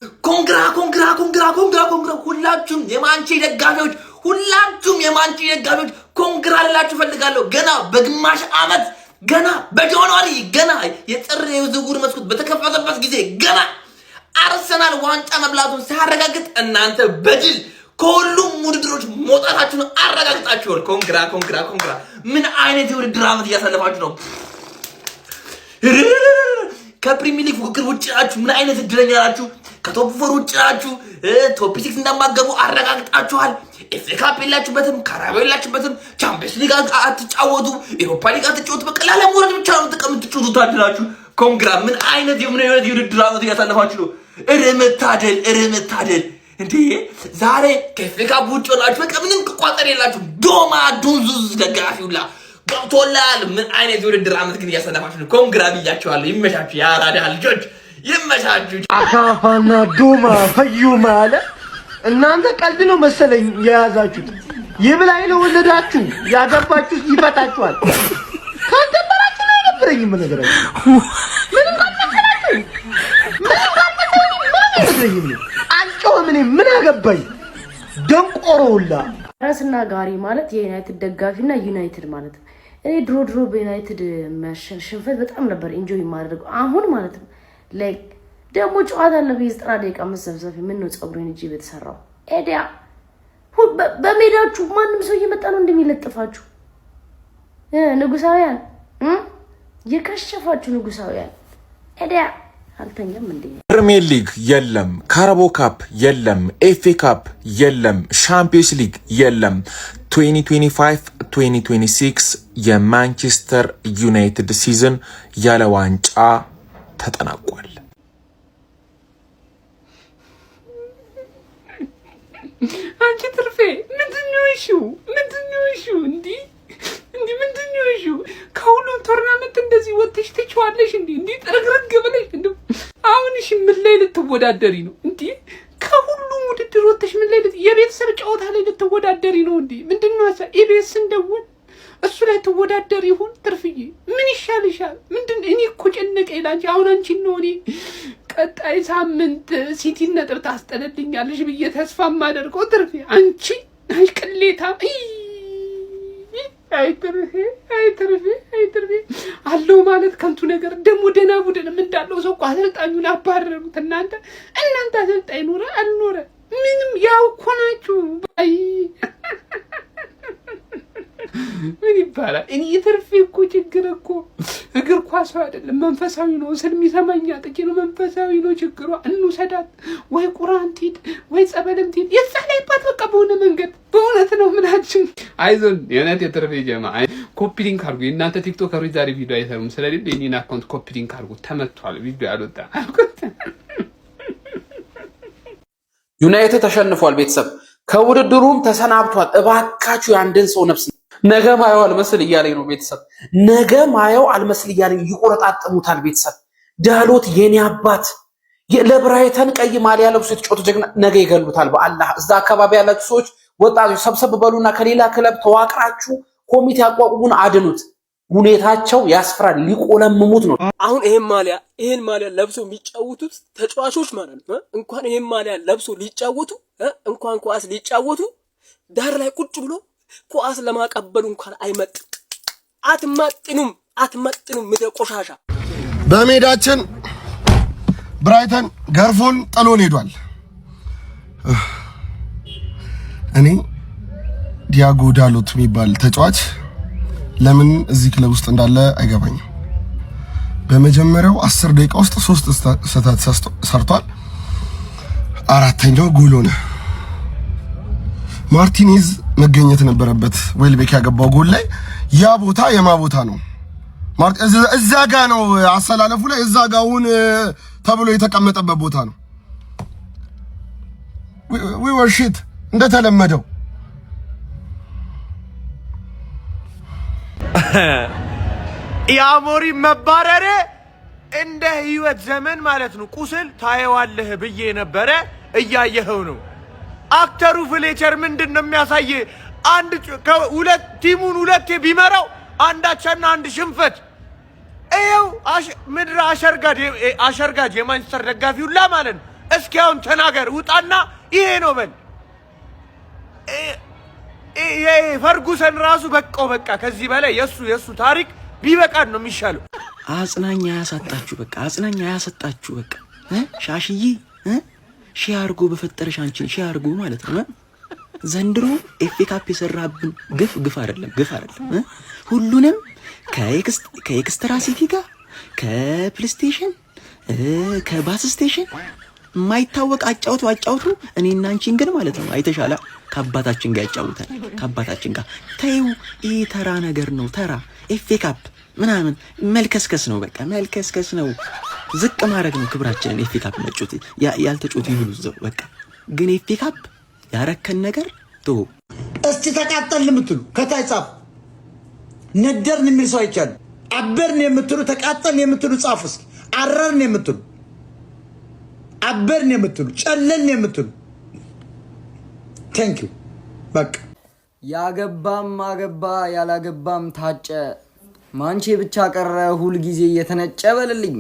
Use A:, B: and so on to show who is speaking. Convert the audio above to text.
A: ኮንግራ ሁላችሁም የማንቺ ደጋፊዎች ኮንግራ ልላችሁ ፈልጋለሁ። ገና በግማሽ ዓመት ገና በጃንዋሪ ገና የጥር የዝውውር መስኮት በተከፈተበት ጊዜ ገና አርሰናል ዋንጫ መብላቱን ሲያረጋግጥ እናንተ በድል ከሁሉም ውድድሮች መውጣታችሁን አረጋግጣችኋል። ኮንግራ ምን አይነት የውድድር ዓመት እያሳለፋችሁ ነው? ከፕሪሚየር ሊግ ፉክክር ውጭ ናችሁ። ምን አይነት እድለኛ ናችሁ? ከቶፕ 4 ውጭ ናችሁ። ቶፕ 6 እንደማገቡ አረጋግጣችኋል። ኤፍ ኤ ካፕ የላችሁበትም፣ ካራባኦ የላችሁበትም፣ ቻምፒየንስ ሊግ አትጫወቱ፣ ኤሮፓ ሊግ አትጫወቱ። በቃ ለመውረድ ብቻ ነው የምትጫወቱት አድላችሁ። ኮንግራ ምን አይነት የውድድር ዓመት እያሳለፋችሁ ነው? እርምታደል እንዴ! ዛሬ ከኤፍ ኤ ካፕ ውጭ ሆናችሁ በቃ ምንም ቋጠር የላችሁ። ዶማ ዱንዙዝ ደጋፊውላ ገብቶላል። ምን አይነት የውድድር ዓመት ግን እያሳለፋችሁ ነው? ኮንግራ ብያችኋለሁ። ይመቻችሁ፣ የአራዳ ልጆች ይመቻችሁ።
B: አካፋና ዶማ ፈዩ ማለ እናንተ ቀልድ ነው መሰለኝ የያዛችሁት። ይብላኝ ለወለዳችሁ ያገባችሁ ይፈታችኋል። ካልተበራችሁ ነው የነበረኝ ነገራችሁ። ምን ምን አገባኝ ደንቆሮውላ።
C: ራስና ጋሪ ማለት የዩናይትድ ደጋፊና ዩናይትድ ማለት ነው። እኔ ድሮ በዩናይትድ ሽንፈት በጣም ነበር ኢንጆይ የማደርገው። አሁን ማለት ነው ላይክ ደግሞ ጨዋታ ለበይ 90 ደቂቃ መሰብሰብ ምን ነው ጸጉሬን እጂ በተሰራው ኤዲያ በሜዳችሁ ማንም ሰው እየመጣ ነው እንደሚለጥፋችሁ ንጉሳውያን የከሸፋችሁ ንጉሳውያን ኤዲያ አልተኛም እንዴ?
D: ፕሪሚየር ሊግ የለም፣ ካራባኦ ካፕ የለም፣ ኤፍ ኤ ካፕ የለም፣ ሻምፒዮንስ ሊግ የለም። 2025-2026 የማንቸስተር ዩናይትድ ሲዝን ያለ ዋንጫ ተጠናቋል።
E: አንቺ ትርፌ ምንድነው እሺ እንዴ ምንድነው እሺ? ከሁሉም ቶርናመንት እንደዚህ ወጥተሽ ትችዋለሽ እንዴ? ጥርግርግ ብለሽ እንዴ? አሁን እሺ ምን ላይ ልትወዳደሪ ነው እንዴ? ከሁሉም ውድድር ወጥተሽ ምን ላይ የቤተሰብ ጨዋታ ላይ ልትወዳደሪ ነው እንዴ? ምንድነው ኢቢኤስ እንደውን እሱ ላይ ትወዳደሪ ይሁን? ትርፍዬ ምን ይሻልሻል? እኔ እኮ ጨነቀኝ ላንቺ። አሁን አንቺ ነው እኔ ቀጣይ ሳምንት ሲቲ ነጥብ ታስጠለልኛለሽ ብዬ ተስፋ ማደርገው ትርፌ አንቺ ቅሌታ አይትርፌ አለው ማለት ከንቱ ነገር ደግሞ ደና ቡድንም እንዳለው ሰው አሰልጣኙን አባረሩት። እናንተ አሰልጣኝ ኖረ አልኖረ ምንም ያው እኮ ናችሁ። ባይ ምን ይባላል? እኔ ትርፌ እኮ ችግር እኮ እግር ኳስ አይደለም መንፈሳዊ ነው። ስለሚሰማኛ ጥቂ ነው መንፈሳዊ ነው ችግሯ። እንውሰዳት ወይ ቁርአን ትሂድ ወይ ጸበልም ትሂድ የጸለይባት በቃ በሆነ መንገድ በእውነት ነው ምናችሁ። አይዞን የእውነት የትርፌ ጀማ ኮፒ ሊንክ አድርጉ። እናንተ ቲክቶከሮች ዛሬ ቪዲዮ አይሰሩም ስለሌለ የኔን አካውንት ኮፒ ሊንክ አድርጉ። ተመቷል ቪዲዮ ያልወጣ
F: ዩናይትድ ተሸንፏል። ቤተሰብ ከውድድሩም ተሰናብቷል። እባካችሁ የአንድን ሰው ነፍስ ነገ ማየው አልመስል እያለኝ ነው። ቤተሰብ ነገ ማየው አልመስል እያለኝ ይቆረጣጥሙታል። ቤተሰብ ዳሎት የኔ አባት ለብራይተን ቀይ ማሊያ ለብሶ የተጫወቱ ጀግና ነገ ይገሉታል። በአላህ እዛ አካባቢ ያላችሁ ሰዎች ወጣቶች ሰብሰብ በሉና ከሌላ ክለብ ተዋቅራችሁ ኮሚቴ አቋቁሙን አድኑት። ሁኔታቸው ያስፈራል። ሊቆለምሙት ነው።
G: አሁን ይሄን ማሊያ ለብሶ የሚጫወቱት ተጫዋቾች ማለት ነው። እንኳን ይሄን ማሊያ ለብሶ ሊጫወቱ እንኳን ኳስ ሊጫወቱ ዳር ላይ ቁጭ ብሎ ኳስ ለማቀበሉ እንኳን አትመጥኑም ምድረ ቆሻሻ።
H: በሜዳችን ብራይተን ገርፎን ጥሎን ሄዷል። እኔ ዲያጎ ዳሎት የሚባል ተጫዋች ለምን እዚህ ክለብ ውስጥ እንዳለ አይገባኝም። በመጀመሪያው 10 ደቂቃ ውስጥ 3 ስህተት ሰርቷል። አራተኛው ጎል ሆነ። ማርቲኔዝ መገኘት ነበረበት። ዌልቤክ ያገባው ጎል ላይ ያ ቦታ የማ ቦታ ነው? እዛ ጋ ነው አሰላለፉ ላይ እዛ ጋውን ተብሎ የተቀመጠበት ቦታ ነው። we were shit እንደተለመደው
B: ያሞሪ መባረረ እንደ ህይወት ዘመን ማለት ነው። ቁስል ታየዋለህ ብዬ ነበረ እያየኸው ነው። አክተሩ ፍሌቸር ምንድነው የሚያሳይ? አንድ ሁለት ቲሙን ሁለቴ ቢመራው አንዳቻና አንድ ሽንፈት። ይኸው ምድረ አሸርጋጅ የማንቸስተር ደጋፊው ላ ማለት ነው እስኪ አሁን ተናገር፣ ውጣና ይሄ ነው በል። ይሄ ፈርጉሰን ራሱ በቃው፣ በቃ ከዚህ በላይ የሱ ታሪክ ቢበቃን ነው የሚሻለው።
I: አጽናኛ ያሳጣችሁ፣ በቃ አጽናኛ ያሳጣችሁ። በቃ ሻሽዬ ሺህ አድርጎ በፈጠረሽ አንቺን ሺህ አድርጎ ማለት ነው። ዘንድሮ ኤፍ ኤ ካፕ የሰራብን ግፍ አይደለም። ሁሉንም ከኤክስትራ ሲቲ ጋር ከፕሌስቴሽን ከባስ ስቴሽን የማይታወቅ አጫውቱ እኔና አንቺን ግን ማለት ነው አይተሻላ ከአባታችን ጋር ያጫውታል። ከአባታችን ጋር ተይው፣ ይሄ ተራ ነገር ነው። ተራ ኤፍ ኤ ካፕ ምናምን መልከስከስ ነው። በቃ መልከስከስ ነው። ዝቅ ማድረግ ነው ክብራችንን። ኤፍ ኤ ካፕ መጮት ያልተጮቱ ይብሉ ዘው በቃ። ግን ኤፍ ኤ ካፕ ያረከን ነገር ቶ
J: እስቲ ተቃጠልን የምትሉ ከታይ ጻፉ። ነደርን የሚል ሰው አይቻል። አበርን የምትሉ ተቃጠልን የምትሉ ጻፉ እስኪ። አረርን የምትሉ አበርን የምትሉ ጨለልን የምትሉ ቴንክ ዩ። በቃ
K: ያገባም አገባ ያላገባም ታጨ ማንቼ ብቻ ቀረ ሁል ጊዜ እየተነጨ በልልኝ።